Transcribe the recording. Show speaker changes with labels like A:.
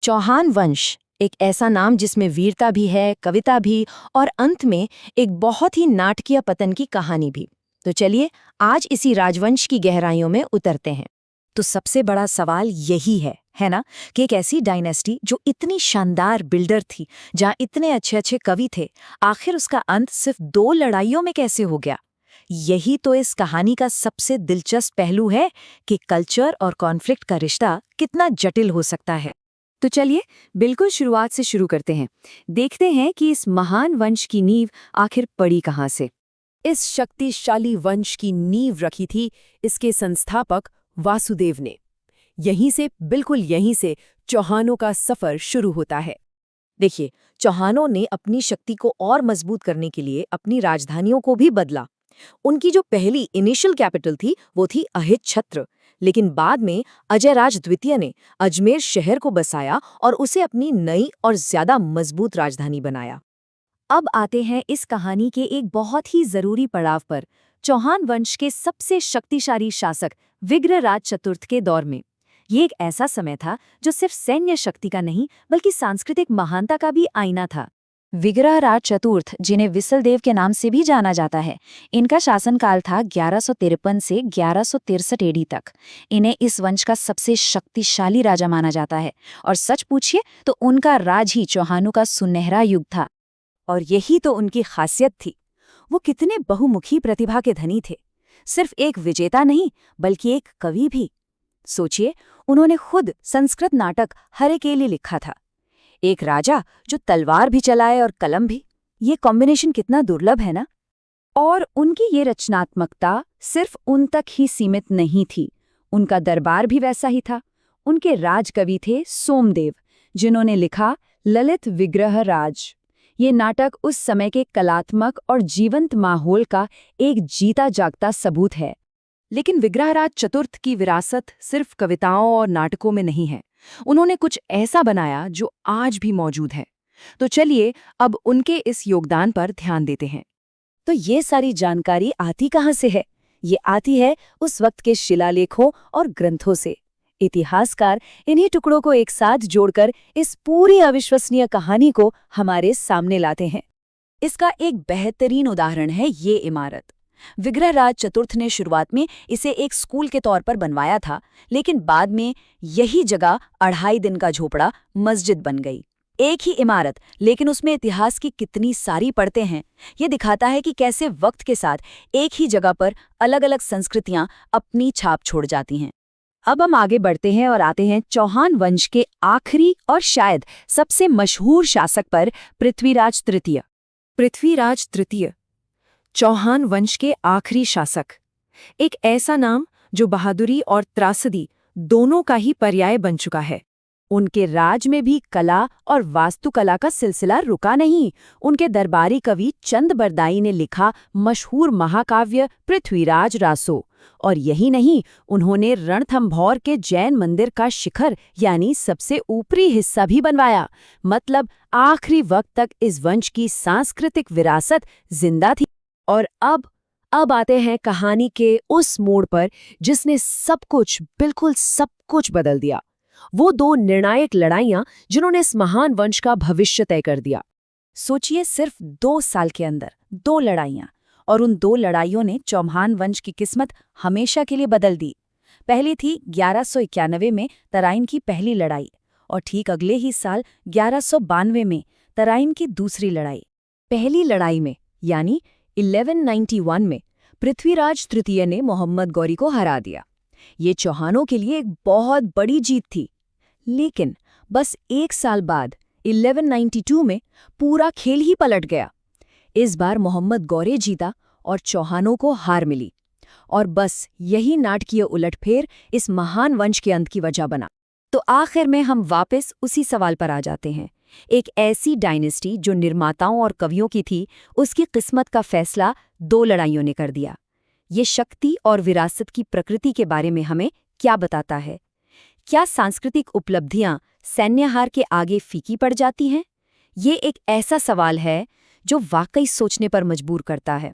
A: चौहान वंश एक ऐसा नाम जिसमें वीरता भी है, कविता भी और अंत में एक बहुत ही नाटकीय पतन की कहानी भी। तो चलिए आज इसी राजवंश की गहराइयों में उतरते हैं।
B: तो सबसे बड़ा सवाल यही है ना, कि एक ऐसी डायनेस्टी जो इतनी शानदार बिल्डर थी, जहाँ इतने अच्छे अच्छे कवि थे, आखिर उसका अंत सिर्फ 2 लड़ाइयों में कैसे हो गया। यही तो इस कहानी का सबसे दिलचस्प पहलू है कि कल्चर और कॉन्फ्लिक्ट का रिश्ता कितना जटिल हो सकता है। तो चलिए बिल्कुल शुरुआत से शुरू करते हैं। देखते हैं कि इस महान वंश की नींव आखिर पड़ी कहाँ से।
C: इस शक्तिशाली वंश की नींव रखी थी इसके संस्थापक वासुदेव ने। बिल्कुल यहीं से चौहानों का सफर शुरू होता है।
A: देखिए, चौहानों ने अपनी शक्ति को और मजबूत करने के लिए अपनी राजधानियों को भी बदला। उनकी जो पहली इनिशियल कैपिटल थी वो थी अहिच्छत्र, लेकिन बाद में अजयराज द्वितीय ने अजमेर शहर को बसाया और उसे अपनी नई और ज्यादा मजबूत राजधानी बनाया।
B: अब आते हैं इस कहानी के एक बहुत ही जरूरी पड़ाव पर, चौहान वंश के सबसे शक्तिशाली शासक विग्रहराज चतुर्थ के दौर में। ये एक ऐसा समय था जो सिर्फ सैन्य शक्ति का नहीं बल्कि सांस्कृतिक महानता का भी आईना था। विग्रहराज चतुर्थ, जिन्हें विसलदेव के नाम से भी जाना जाता है, इनका शासनकाल था 1153 से 1163 एडी तक। इन्हें इस वंश का सबसे शक्तिशाली राजा माना जाता है, और सच पूछिए तो उनका राज ही चौहानों का सुनहरा युग था।
C: और यही तो उनकी खासियत थी। वो कितने बहुमुखी प्रतिभा के धनी थे। सिर्फ एक विजेता नहीं बल्कि एक कवि भी। सोचिए, उन्होंने खुद संस्कृत नाटक हरेकेली लिखा था। एक राजा जो तलवार भी चलाए और कलम भी। ये कॉम्बिनेशन कितना दुर्लभ है ना। और उनकी ये रचनात्मकता सिर्फ उन तक ही सीमित नहीं थी, उनका दरबार भी वैसा ही था। उनके राजकवि थे सोमदेव, जिन्होंने लिखा ललित विग्रह राज। ये नाटक उस समय के कलात्मक और जीवंत माहौल का एक जीता जागता सबूत है। लेकिन विग्रहराज चतुर्थ की विरासत सिर्फ कविताओं और नाटकों में नहीं है। उन्होंने कुछ ऐसा बनाया जो आज भी मौजूद है। तो चलिए अब उनके इस योगदान पर ध्यान देते हैं।
B: तो ये सारी जानकारी आती कहाँ से है? ये आती है उस वक्त के शिलालेखों और ग्रंथों से। इतिहासकार इन्हीं टुकड़ों को एक साथ जोड़कर इस पूरी अविश्वसनीय कहानी को हमारे सामने लाते हैं। इसका एक बेहतरीन उदाहरण है ये इमारत। विग्रहराज चतुर्थ ने शुरुआत में इसे एक स्कूल के तौर पर बनवाया था, लेकिन बाद में यही जगह 2.5 दिन का झोपड़ा मस्जिद बन गई। एक ही इमारत, लेकिन उसमें इतिहास की कितनी सारी परतें हैं। ये दिखाता है कि कैसे वक्त के साथ एक ही जगह पर अलग अलग संस्कृतियां अपनी छाप छोड़ जाती हैं। अब हम आगे बढ़ते हैं और आते हैं चौहान वंश के आखिरी और शायद सबसे मशहूर शासक पर, पृथ्वीराज तृतीय।
C: पृथ्वीराज तृतीय, चौहान वंश के आखिरी शासक। एक ऐसा नाम जो बहादुरी और त्रासदी दोनों का ही पर्याय बन चुका है। उनके राज में भी कला और वास्तुकला का सिलसिला रुका नहीं। उनके दरबारी कवि चंद बरदाई ने लिखा मशहूर महाकाव्य पृथ्वीराज रासो। और यही नहीं, उन्होंने रणथंभौर के जैन मंदिर का शिखर यानी सबसे ऊपरी हिस्सा भी बनवाया। मतलब आखिरी वक्त तक इस वंश की सांस्कृतिक विरासत जिंदा थी। और अब आते हैं कहानी के उस मोड़ पर जिसने सब कुछ, बिल्कुल सब कुछ बदल दिया। वो 2 निर्णायक लड़ाइयां जिन्होंने इस महान वंश का भविष्य तय कर दिया।
B: सोचिए, सिर्फ 2 साल के अंदर 2 लड़ाइयां, और उन 2 लड़ाइयों ने चौहान वंश की किस्मत हमेशा के लिए बदल दी। पहली थी 1191 में तराइन की पहली लड़ाई, और ठीक अगले ही साल 1192 में तराइन की दूसरी लड़ाई। पहली लड़ाई में यानी 1191 में पृथ्वीराज तृतीय ने मोहम्मद गौरी को हरा दिया। ये चौहानों के लिए एक बहुत बड़ी जीत थी। लेकिन बस 1 साल बाद 1192 में पूरा खेल ही पलट गया। इस बार मोहम्मद गौरी जीता और चौहानों को हार मिली। और बस यही नाटकीय उलटफेर इस महान वंश के अंत की वजह बना। तो आखिर में हम वापस उसी सवाल पर आ जाते हैं। एक ऐसी डायनेस्टी जो निर्माताओं और कवियों की थी, उसकी किस्मत का फैसला 2 लड़ाइयों ने कर दिया। ये शक्ति और विरासत की प्रकृति के बारे में हमें क्या बताता है? क्या सांस्कृतिक उपलब्धियां सैन्य हार के आगे फीकी पड़ जाती हैं? ये एक ऐसा सवाल है जो वाकई सोचने पर मजबूर करता है।